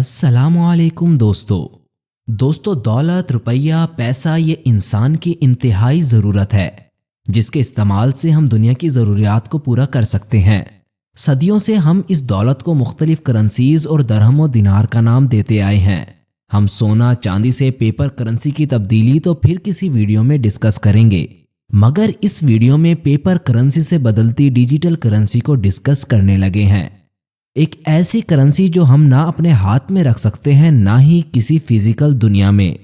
अस्सलाम वालेकुम दोस्तों दौलत, रुपया, पैसा ये इंसान की इंतहाई ज़रूरत है जिसके इस्तेमाल से हम दुनिया की ज़रूरियात को पूरा कर सकते हैं। सदियों से हम इस दौलत को मुख्तलिफ करेंसीज और दरहम और दिनार का नाम देते आए हैं। हम सोना चांदी से पेपर करेंसी की तब्दीली तो फिर किसी वीडियो में डिस्कस करेंगे, मगर इस वीडियो में पेपर करेंसी से बदलती डिजिटल करेंसी को डिस्कस करने लगे हैं। एक ऐसी करेंसी जो हम ना अपने हाथ में रख सकते हैं ना ही किसी फिजिकल दुनिया में।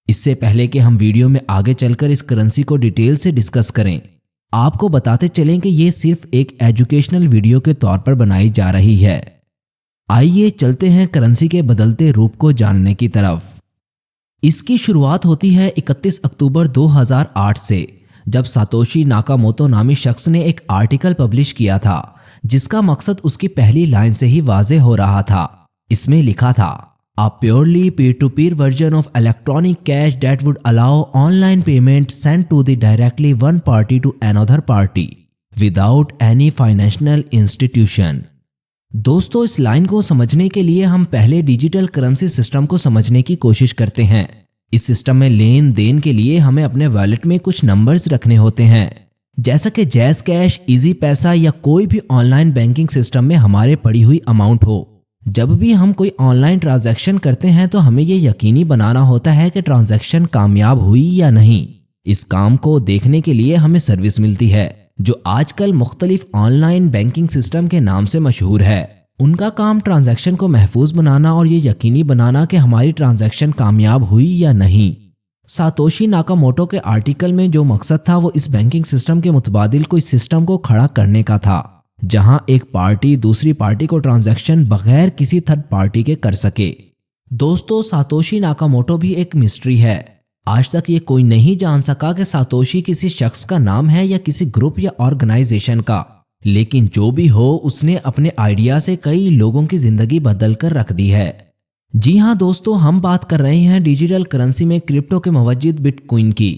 इससे पहले कि हम वीडियो में आगे चलकर इस करेंसी को डिटेल से डिस्कस करें, आपको बताते चलें कि ये सिर्फ एक एजुकेशनल वीडियो के तौर पर बनाई जा रही है। आइए चलते हैं करेंसी के बदलते रूप को जानने की तरफ। इसकी शुरुआत होती है 31 अक्टूबर 2008 से, जब सातोशी नाकामोटो नामी शख्स ने एक आर्टिकल पब्लिश किया था जिसका मकसद उसकी पहली लाइन से ही वाज़ेह हो रहा था। इसमें लिखा था, A purely peer-to-peer version of electronic cash that would allow online payment sent to the directly one party to another party without any financial institution। दोस्तों, इस लाइन को समझने के लिए हम पहले डिजिटल करेंसी सिस्टम को समझने की कोशिश करते हैं। इस सिस्टम में लेन देन के लिए हमें अपने वॉलेट में कुछ नंबर्स रखने होते हैं, जैसा कि जैज़ कैश, इजी पैसा या कोई भी ऑनलाइन बैंकिंग सिस्टम में हमारे पड़ी हुई अमाउंट हो। जब भी हम कोई ऑनलाइन ट्रांजैक्शन करते हैं तो हमें यह यकीनी बनाना होता है कि ट्रांजैक्शन कामयाब हुई या नहीं। इस काम को देखने के लिए हमें सर्विस मिलती है जो आजकल मुख्तलिफ ऑनलाइन बैंकिंग सिस्टम के नाम से मशहूर है। उनका काम ट्रांजैक्शन को महफूज बनाना और ये यकीनी बनाना कि हमारी ट्रांजैक्शन कामयाब हुई या नहीं। सातोशी नाकामोटो के आर्टिकल में जो मकसद था वो इस बैंकिंग सिस्टम के मुतबादिल कोई सिस्टम को खड़ा करने का था जहां एक पार्टी दूसरी पार्टी को ट्रांजैक्शन बगैर किसी थर्ड पार्टी के कर सके। दोस्तों, सातोशी नाकामोटो भी एक मिस्ट्री है। आज तक ये कोई नहीं जान सका कि सातोशी किसी शख्स का नाम है या किसी ग्रुप या ऑर्गेनाइजेशन का, लेकिन जो भी हो उसने अपने आइडिया से कई लोगों की जिंदगी बदल कर रख दी है। जी हाँ दोस्तों, हम बात कर रहे हैं डिजिटल करेंसी में क्रिप्टो के मुवज्जिद बिटकॉइन की।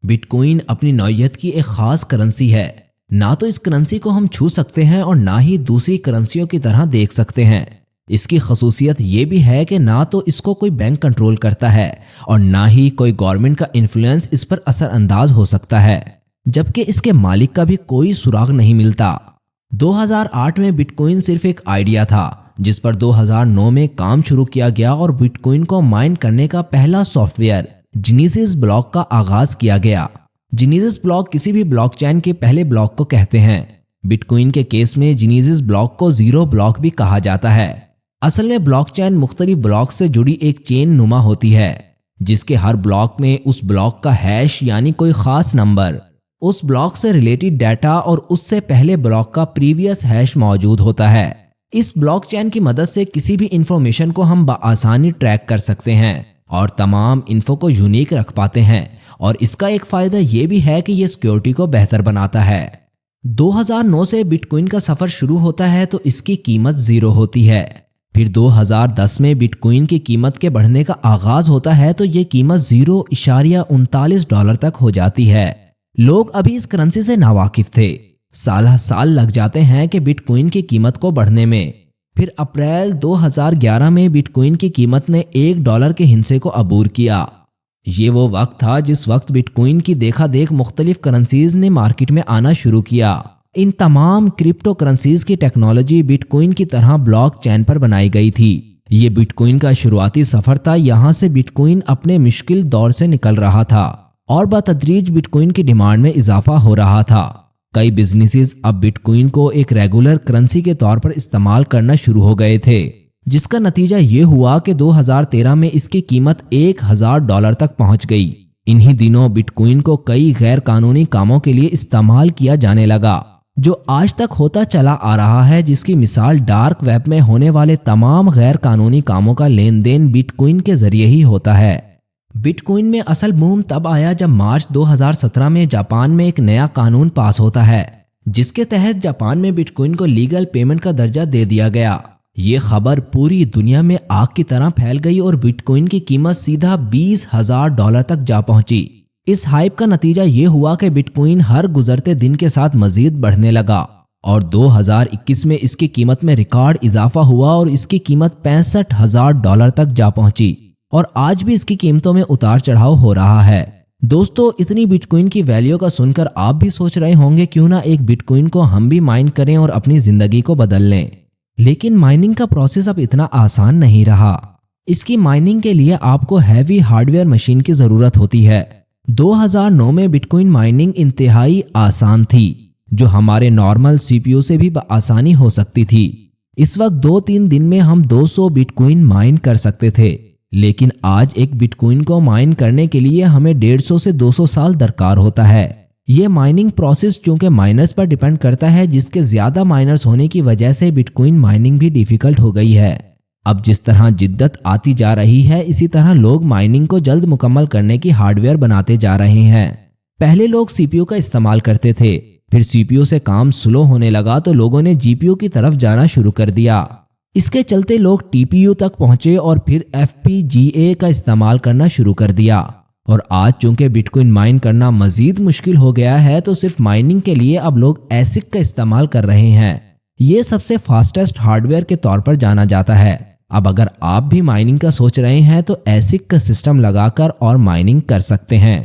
बिटकॉइन अपनी नौइयत की एक खास करेंसी है। ना तो इस करेंसी को हम छू सकते हैं और ना ही दूसरी करेंसियों की तरह देख सकते हैं। इसकी खसूसियत ये भी है कि ना तो इसको कोई बैंक कंट्रोल करता है और ना ही कोई गवर्नमेंट का इन्फ्लुएंस इस पर असरअंदाज हो सकता है, जबकि इसके मालिक का भी कोई सुराग नहीं मिलता। 2008 में बिटकॉइन सिर्फ एक आइडिया था जिस पर 2009 में काम शुरू किया गया और बिटकॉइन को माइन करने का पहला सॉफ्टवेयर जेनेसिस ब्लॉक का आगाज किया गया। जेनेसिस ब्लॉक किसी भी ब्लॉकचेन के पहले ब्लॉक को कहते हैं। बिटकॉइन के केस में जेनेसिस ब्लॉक को जीरो ब्लॉक भी कहा जाता है। असल में ब्लॉकचेन मुख्तलिफ ब्लॉक से जुड़ी एक चेन नुमा होती है जिसके हर ब्लॉक में उस ब्लॉक का हैश यानी कोई खास नंबर, उस ब्लॉक से रिलेटेड डाटा और उससे पहले ब्लॉक का प्रीवियस हैश मौजूद होता है। इस ब्लॉकचेन की मदद से किसी भी इंफॉर्मेशन को हम बआसानी ट्रैक कर सकते हैं और तमाम इन्फो को यूनिक रख पाते हैं, और इसका एक फायदा ये भी है कि ये सिक्योरिटी को बेहतर बनाता है। 2009 से बिटकॉइन का सफर शुरू होता है तो इसकी कीमत जीरो होती है। फिर 2010 में बिटकॉइन की कीमत के बढ़ने का आगाज होता है तो ये कीमत $0.39 तक हो जाती है। लोग अभी इस करेंसी से नावाकिफ थे। साल लग जाते हैं कि बिटकॉइन की कीमत को बढ़ने में। फिर अप्रैल 2011 में बिटकॉइन की कीमत ने $1 के हिस्से को अबूर किया। ये वो वक्त था जिस वक्त बिटकॉइन की देखा देख मुख्तलिफ करेंसीज ने मार्केट में आना शुरू किया। इन तमाम क्रिप्टो करेंसीज की टेक्नोलॉजी बिटकॉइन की तरह ब्लॉकचेन पर बनाई गई थी। ये बिटकॉइन का शुरुआती सफर था। यहाँ से बिटकॉइन अपने मुश्किल दौर से निकल रहा था और बतदरीज बिटकॉइन की डिमांड में इजाफा हो रहा था। कई बिजनेसेस अब बिटकॉइन को एक रेगुलर करेंसी के तौर पर इस्तेमाल करना शुरू हो गए थे, जिसका नतीजा ये हुआ कि 2013 में इसकी कीमत $1000 तक पहुंच गई। इन्हीं दिनों बिटकॉइन को कई गैर कानूनी कामों के लिए इस्तेमाल किया जाने लगा, जो आज तक होता चला आ रहा है, जिसकी मिसाल डार्क वेब में होने वाले तमाम गैर कानूनी कामों का लेन देन बिटकॉइन के जरिए ही होता है। बिटकॉइन में असल बूम तब आया जब मार्च 2017 में जापान में एक नया कानून पास होता है जिसके तहत जापान में बिटकॉइन को लीगल पेमेंट का दर्जा दे दिया गया। ये खबर पूरी दुनिया में आग की तरह फैल गई और बिटकॉइन की कीमत सीधा $20,000 तक जा पहुंची। इस हाइप का नतीजा ये हुआ कि बिटकॉइन हर गुजरते दिन के साथ मजीद बढ़ने लगा اور 2021 میں اس کی قیمت میں ریکارڈ اضافہ ہوا اور اس کی قیمت $65,000 تک جا پہنچی اور آج بھی اس کی قیمتوں میں اتار چڑھاؤ ہو رہا ہے۔ دوستو اتنی بٹ کوئن کی ویلیو کا سن کر آپ بھی سوچ رہے ہوں گے کیوں نہ ایک بٹ کوئن کو ہم بھی مائن کریں اور اپنی زندگی کو بدل لیں، لیکن مائننگ کا پروسیس اب اتنا آسان نہیں رہا۔ اس کی مائننگ کے لیے آپ کو ہیوی ہارڈ ویئر مشین کی ضرورت ہوتی ہے۔ 2009 میں بٹ کوئن مائننگ انتہائی آسان تھی، جو ہمارے نارمل سی پی یو سے بھی بآسانی ہو سکتی تھی۔ اس وقت 2-3 دن میں ہم 200 بٹ کوئن مائن کر سکتے تھے، لیکن آج ایک بٹ کوئن کو مائن کرنے کے لیے ہمیں 150 سے 200 سال درکار ہوتا ہے۔ یہ مائننگ پروسیس چونکہ مائنرز پر ڈیپینڈ کرتا ہے، جس کے زیادہ مائنرز ہونے کی وجہ سے بٹ کوئن مائننگ بھی ڈیفیکلٹ ہو گئی ہے۔ اب جس طرح جدت آتی جا رہی ہے، اسی طرح لوگ مائننگ کو جلد مکمل کرنے کی ہارڈ ویئر بناتے جا رہے ہیں۔ پہلے لوگ سی پی یو کا استعمال کرتے تھے، پھر سی پی یو سے کام سلو ہونے لگا تو لوگوں نے جی پی یو کی طرف جانا شروع کر دیا۔ اس کے چلتے لوگ ٹی پی یو تک پہنچے اور پھر ایف پی جی اے کا استعمال کرنا شروع کر دیا۔ اور آج چونکہ بٹ کوئن مائن کرنا مزید مشکل ہو گیا ہے تو صرف مائننگ کے لیے اب لوگ ایسک کا استعمال کر رہے ہیں۔ یہ سب سے فاسٹسٹ ہارڈ ویئر کے طور پر جانا جاتا ہے۔ اب اگر آپ بھی مائننگ کا سوچ رہے ہیں تو ایسک کا سسٹم لگا کر اور مائننگ کر سکتے ہیں۔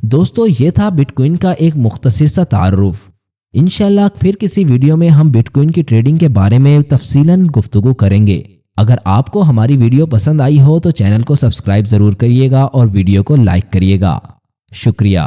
دوستو یہ تھا بٹ کوئن کا ایک مختصر سا تعارف۔ انشاءاللہ پھر کسی ویڈیو میں ہم بٹ کوئن کی ٹریڈنگ کے بارے میں تفصیلاً گفتگو کریں گے۔ اگر آپ کو ہماری ویڈیو پسند آئی ہو تو چینل کو سبسکرائب ضرور کریے گا اور ویڈیو کو لائک کریے گا۔ شکریہ۔